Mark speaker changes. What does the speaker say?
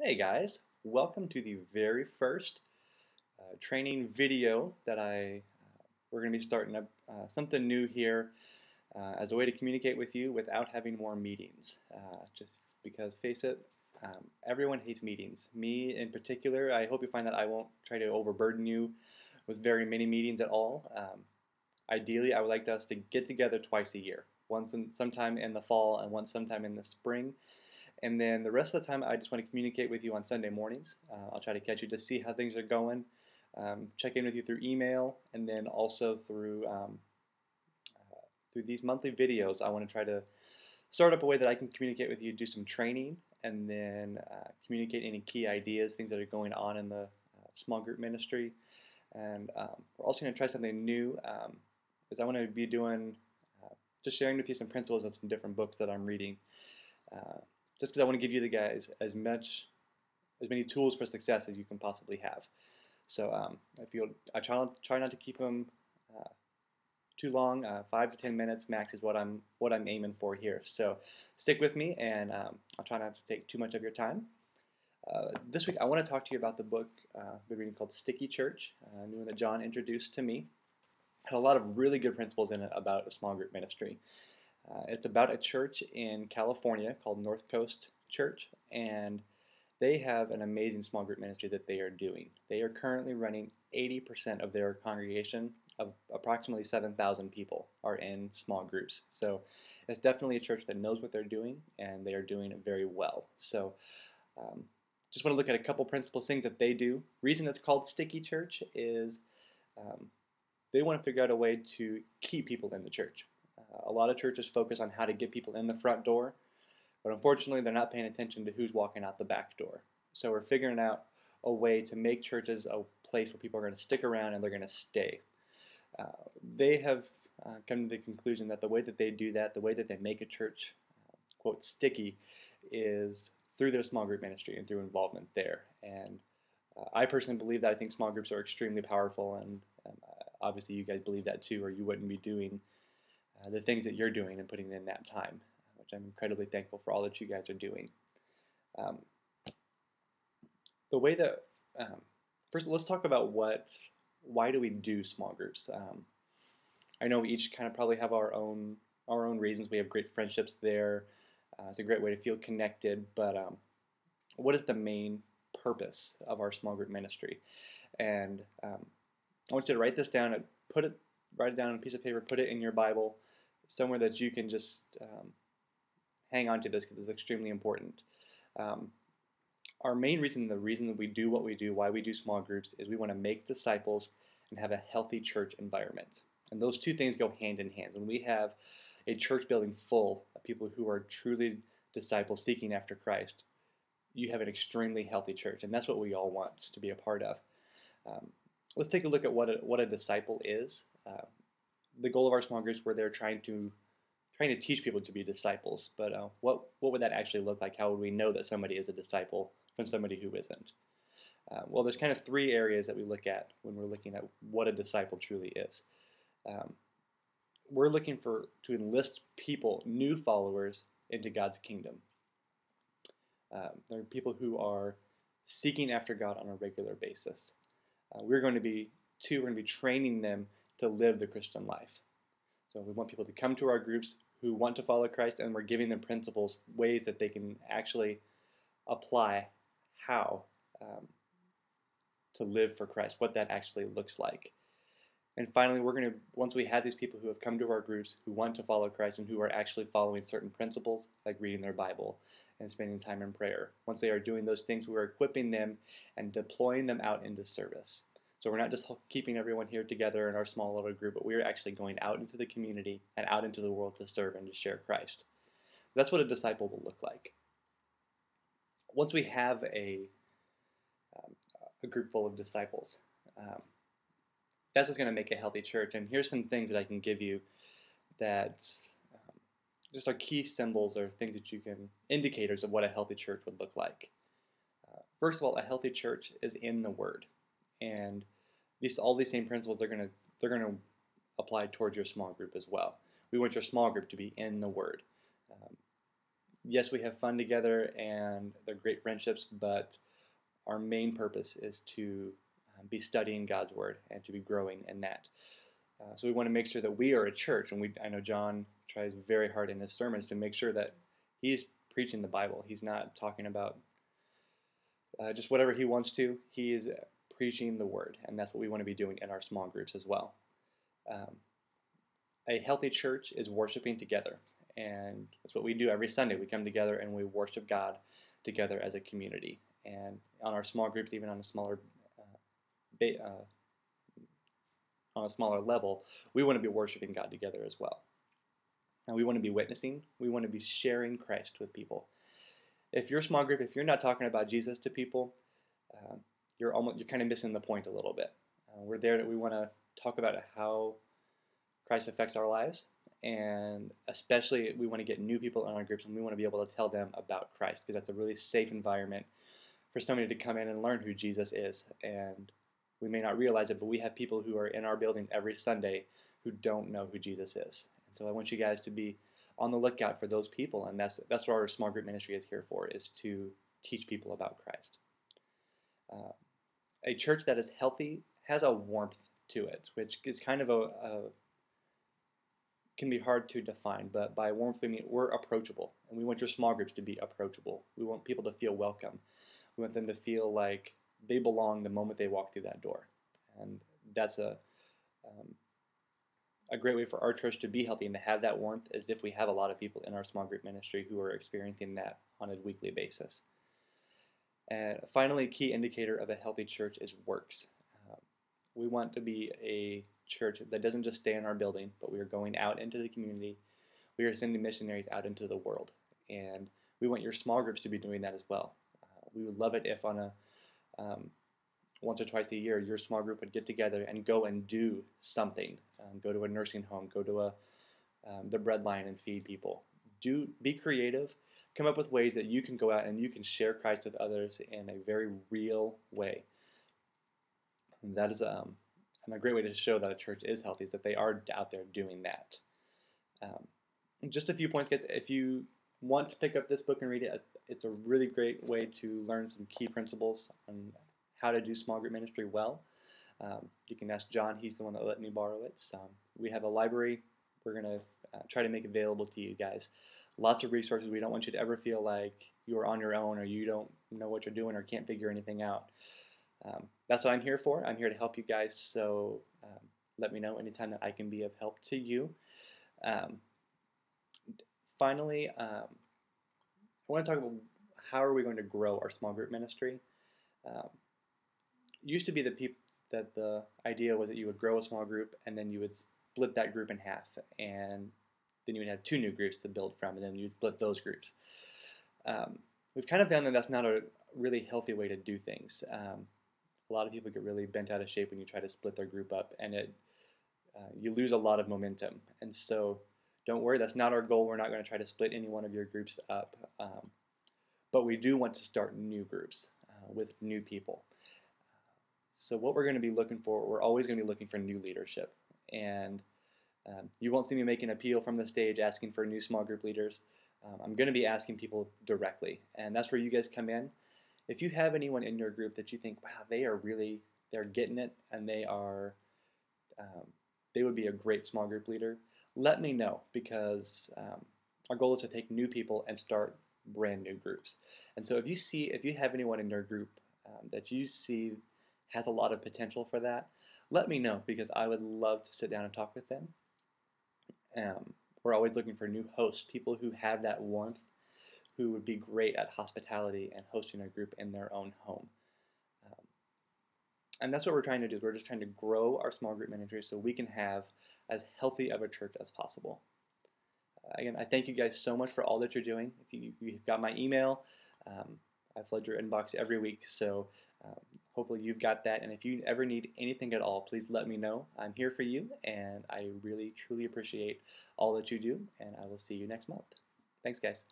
Speaker 1: Hey guys, welcome to the very first training video that we're going to be starting up something new here as a way to communicate with you without having more meetings. Just because, face it, everyone hates meetings. Me in particular, I hope you find that I won't try to overburden you with very many meetings at all. Ideally, I would like us to get together twice a year, sometime in the fall and once sometime in the spring. And then the rest of the time, I just want to communicate with you on Sunday mornings. I'll try to catch you to see how things are going, check in with you through email, and then also through these monthly videos. I want to try to start up a way that I can communicate with you, do some training, and then communicate any key ideas, things that are going on in the small group ministry. And we're also going to try something new, is I want to be doing just sharing with you some principles of some different books that I'm reading. Just because I want to give you the guys as many tools for success as you can possibly have. So I try not to keep them too long. 5 to 10 minutes max is what I'm aiming for here. So stick with me, and I'll try not to take too much of your time. This week I want to talk to you about the book we're reading called Sticky Church, a new one that John introduced to me. Had a lot of really good principles in it about a small group ministry. It's about a church in California called North Coast Church, and they have an amazing small group ministry that they are doing. They are currently running 80% of their congregation of approximately 7,000 people are in small groups. So it's definitely a church that knows what they're doing, and they are doing it very well. So just want to look at a couple principles, things that they do. Reason it's called Sticky Church is they want to figure out a way to keep people in the church. A lot of churches focus on how to get people in the front door, but unfortunately they're not paying attention to who's walking out the back door. So we're figuring out a way to make churches a place where people are going to stick around and they're going to stay. They have come to the conclusion that the way that they do that, the way that they make a church, quote, sticky, is through their small group ministry and through involvement there. And I personally believe that. I think small groups are extremely powerful, and obviously you guys believe that too, or you wouldn't be doing the things that you're doing and putting in that time, which I'm incredibly thankful for all that you guys are doing. The way that first, let's talk about why do we do small groups? I know we each kind of probably have our own reasons. We have great friendships there. It's a great way to feel connected. But what is the main purpose of our small group ministry? And I want you to write this down and write it down on a piece of paper. Put it in your Bible, somewhere that you can just hang on to this, because it's extremely important. Our main reason, the reason that we do what we do, why we do small groups, is we want to make disciples and have a healthy church environment. And those two things go hand in hand. When we have a church building full of people who are truly disciples seeking after Christ, you have an extremely healthy church, and that's what we all want to be a part of. Let's take a look at what a disciple is. The goal of our small groups, where they're trying to teach people to be disciples, but what would that actually look like? How would we know that somebody is a disciple from somebody who isn't? Well, there's kind of three areas that we look at when we're looking at what a disciple truly is. We're looking to enlist people, new followers, into God's kingdom. There are people who are seeking after God on a regular basis. We're going to be training them to live the Christian life. So we want people to come to our groups who want to follow Christ, and we're giving them principles, ways that they can actually apply how to live for Christ, what that actually looks like. And finally, once we have these people who have come to our groups who want to follow Christ and who are actually following certain principles, like reading their Bible and spending time in prayer, once they are doing those things, we're equipping them and deploying them out into service. So we're not just keeping everyone here together in our small little group, but we're actually going out into the community and out into the world to serve and to share Christ. That's what a disciple will look like. Once we have a group full of disciples, that's what's going to make a healthy church. And here's some things that I can give you that just are key symbols or things that indicators of what a healthy church would look like. First of all, a healthy church is in the Word. And all these same principles, they're going to apply towards your small group as well. We want your small group to be in the Word. Yes, we have fun together and they're great friendships, but our main purpose is to be studying God's Word and to be growing in that. So we want to make sure that we are a church, and I know John tries very hard in his sermons to make sure that he's preaching the Bible. He's not talking about just whatever he wants to. He is preaching the Word, and that's what we want to be doing in our small groups as well. Um, a healthy church is worshiping together, and that's what we do every Sunday. We come together and we worship God together as a community. And on our small groups, even on a smaller level, we want to be worshiping God together as well. And we want to be witnessing. We want to be sharing Christ with people. If you're a small group, if you're not talking about Jesus to people, you're kind of missing the point a little bit. We're there that we want to talk about how Christ affects our lives, and especially we want to get new people in our groups, and we want to be able to tell them about Christ, because that's a really safe environment for somebody to come in and learn who Jesus is. And we may not realize it, but we have people who are in our building every Sunday who don't know who Jesus is. And so I want you guys to be on the lookout for those people, and that's what our small group ministry is here for, is to teach people about Christ. A church that is healthy has a warmth to it, which is kind of can be hard to define, but by warmth we mean we're approachable, and we want your small groups to be approachable. We want people to feel welcome. We want them to feel like they belong the moment they walk through that door, and that's a great way for our church to be healthy and to have that warmth is if we have a lot of people in our small group ministry who are experiencing that on a weekly basis. And finally, a key indicator of a healthy church is works. We want to be a church that doesn't just stay in our building, but we are going out into the community. We are sending missionaries out into the world, and we want your small groups to be doing that as well. We would love it if on a once or twice a year, your small group would get together and go and do something. Go to a nursing home, go to the bread line and feed people. Be creative. Come up with ways that you can go out and you can share Christ with others in a very real way. And that is a great way to show that a church is healthy, is that they are out there doing that. Just a few points, guys. If you want to pick up this book and read it, it's a really great way to learn some key principles on how to do small group ministry well. You can ask John. He's the one that let me borrow it. We have a library we're going to try to make available to you guys. Lots of resources. We don't want you to ever feel like you're on your own or you don't know what you're doing or can't figure anything out. That's what I'm here for. I'm here to help you guys, so let me know anytime that I can be of help to you. Finally, I want to talk about how are we going to grow our small group ministry. Used to be that the idea was that you would grow a small group and then you would split that group in half, and then you would have two new groups to build from, and then you'd split those groups. We've kind of found that that's not a really healthy way to do things. A lot of people get really bent out of shape when you try to split their group up, and you lose a lot of momentum. And so don't worry, that's not our goal. We're not going to try to split any one of your groups up. But we do want to start new groups with new people. So what we're going to be looking for, we're always going to be looking for new leadership. And you won't see me make an appeal from the stage asking for new small group leaders. I'm going to be asking people directly, and that's where you guys come in. If you have anyone in your group that you think, wow, they're getting it, and they would be a great small group leader, let me know, because our goal is to take new people and start brand new groups. And so if you have anyone in your group that you see has a lot of potential for that, let me know, because I would love to sit down and talk with them. We're always looking for new hosts, people who have that warmth, who would be great at hospitality and hosting a group in their own home. And that's what we're trying to do. We're just trying to grow our small group ministry so we can have as healthy of a church as possible. Again, I thank you guys so much for all that you're doing. If you've got my email, I flood your inbox every week, so hopefully you've got that. And if you ever need anything at all, please let me know. I'm here for you, and I really, truly appreciate all that you do, and I will see you next month. Thanks, guys.